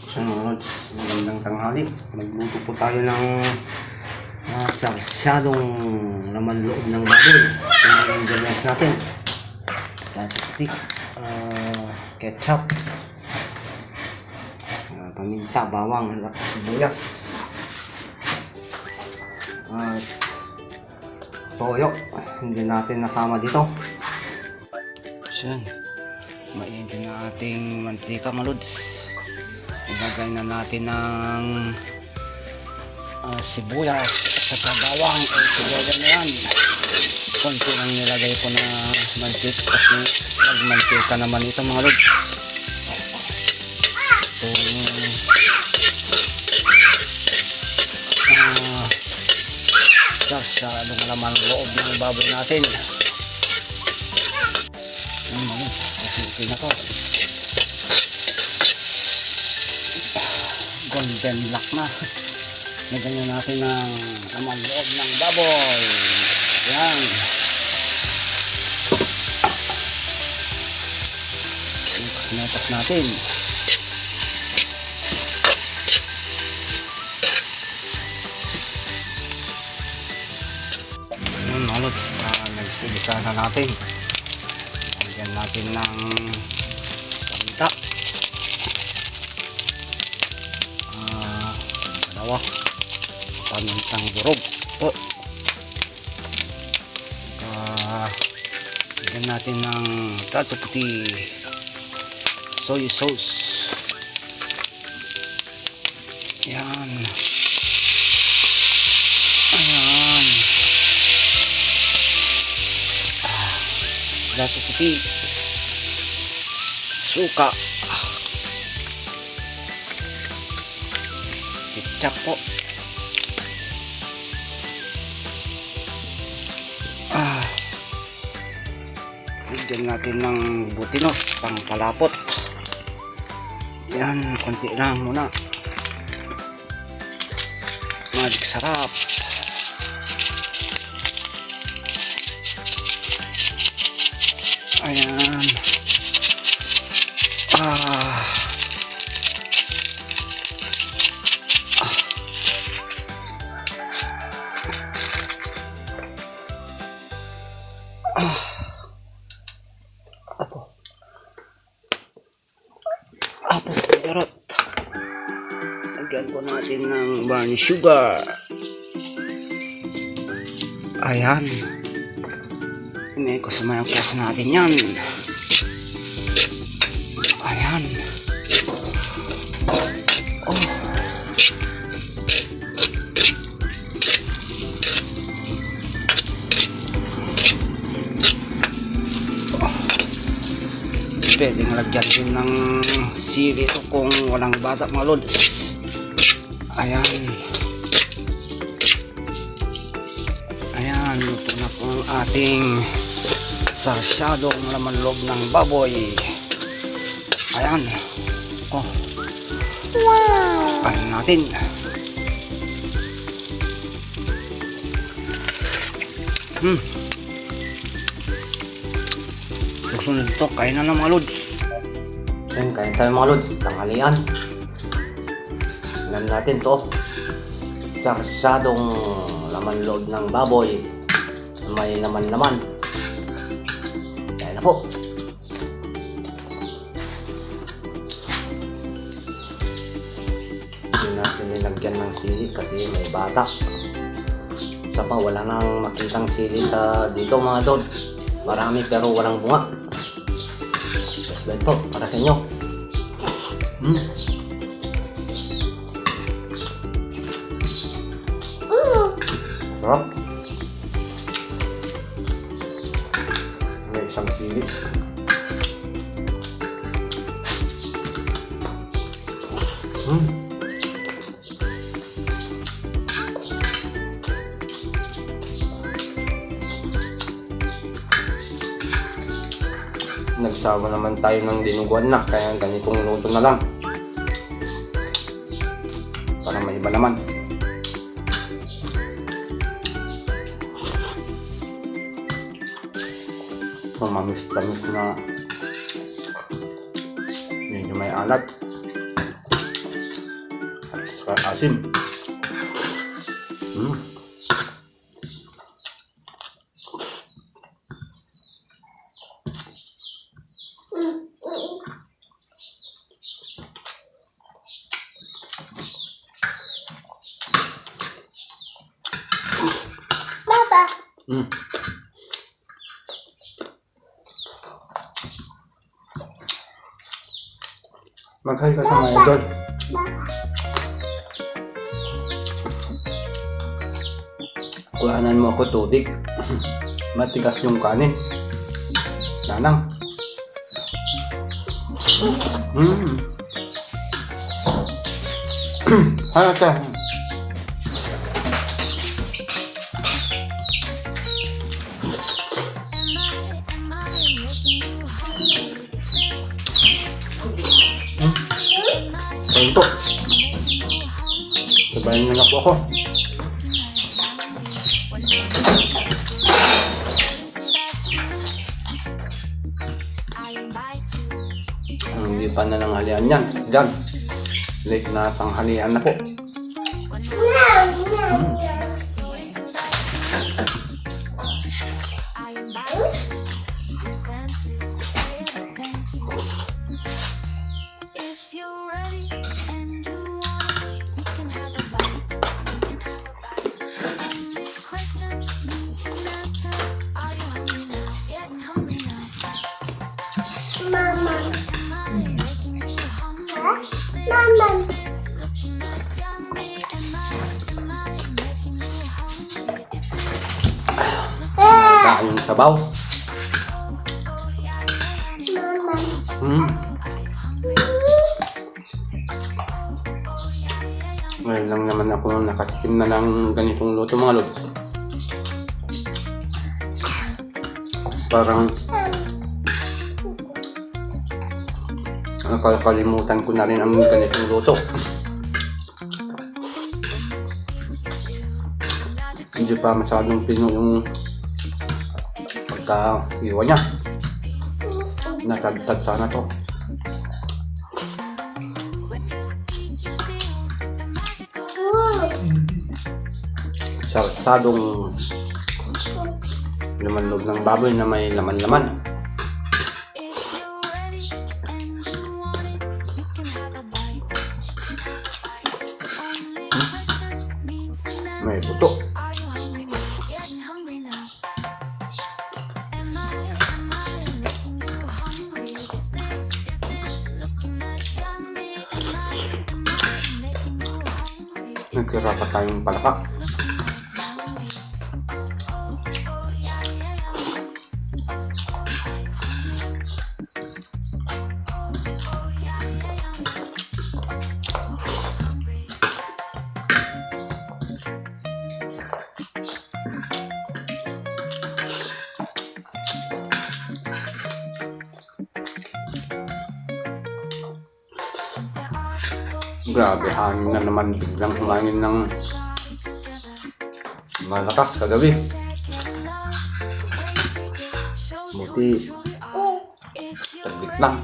So magandang tanghali. Magluto po tayo ng sarsyadong laman loob ng baboy. Ito yung ingredients natin. Putik, ketchup, paminta, bawang, sibuyas, at toyo. Hindi natin nasama dito. So yan, mainit na ating mantika, maluds. Ilagay na natin ng sibuyas sa bawang. Sibuyas na yan. Konti lang nilagay ko na mantika kasi magmantika naman ito, mga lods. Ito sarsyadong laman loob ng baboy natin. Okay na to. Golden black na. Lagyan natin ng laman loob ng baboy. Yan. Netas natin. Yan, mga lods, nagsigisa na natin. Lagyan natin ng paminta. Dalawa. Pamintang durog. Lagyan natin ng puti soy sauce. Yan. Ayan. Puti. Suka. Ketchup po. Lagyan natin ng butinos pang palapot. Yan, konti lang muna. Magic sarap. Ayan. Apo, karot. Lagyan po natin ng brown sugar. Ayan. May kusumayang-kus natin yan. Ayan. Oh. Pwedeng lagyan din ng sili ito kung walang bata, mga lods. Ayan. Ayan, luto na po ang ating sarsyadong laman loob ng baboy. Ayan. Oh. Wow. Kain natin. Susunod ito, kain na ng mga lods. Ayan, kain tayo mga lods. Tanghalian. Alam natin to. Sarsyadong laman loob ng baboy. May naman. Kain na po. Hindi natin nilagyan ng sili kasi may bata. Isa pa, wala nang makitang sili sa dito, mga lods. Marami pero walang bunga. Just wait po, para sa inyo. Sarap. May isang sili. Nagsawa naman tayo ng dinuguan na, kaya ganitong luto na lang para may iba naman. Mamamis-tamis na medyo may alat. Asim. Papa. Mag-hi ka sa mga idol. Kuhanan mo ako tubig. Matigas yung kanin. Nanang. Hay ate. Ayun po. Sabayan na po ako. Hindi pa na nanghalian yan. Diyan. Late na tanghalian na po. Mama. Mama. Yung sabaw. Mama. Ngayon lang naman ako nakatikim na ng ganitong luto mga lods. Parang nakakalimutan ko na rin ang ganitong luto. Hindi pa masyadong pino yung pagka-iwa niya. Natagtad sana to. Sarsadong laman loob ng baboy na may laman-laman. May buto. Nagtira pa tayong palaka. Grabe, hangin na naman. Biglang humangin ng malakas kagabi. Buti saglit lang.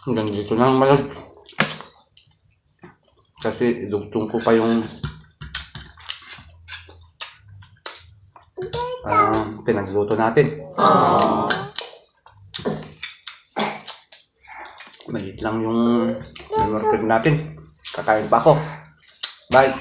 Hanggang dito lang malad. Kasi idugtong ko pa yung pinagluto natin. Maliit lang yung order natin. Kakain pa ako. Bye!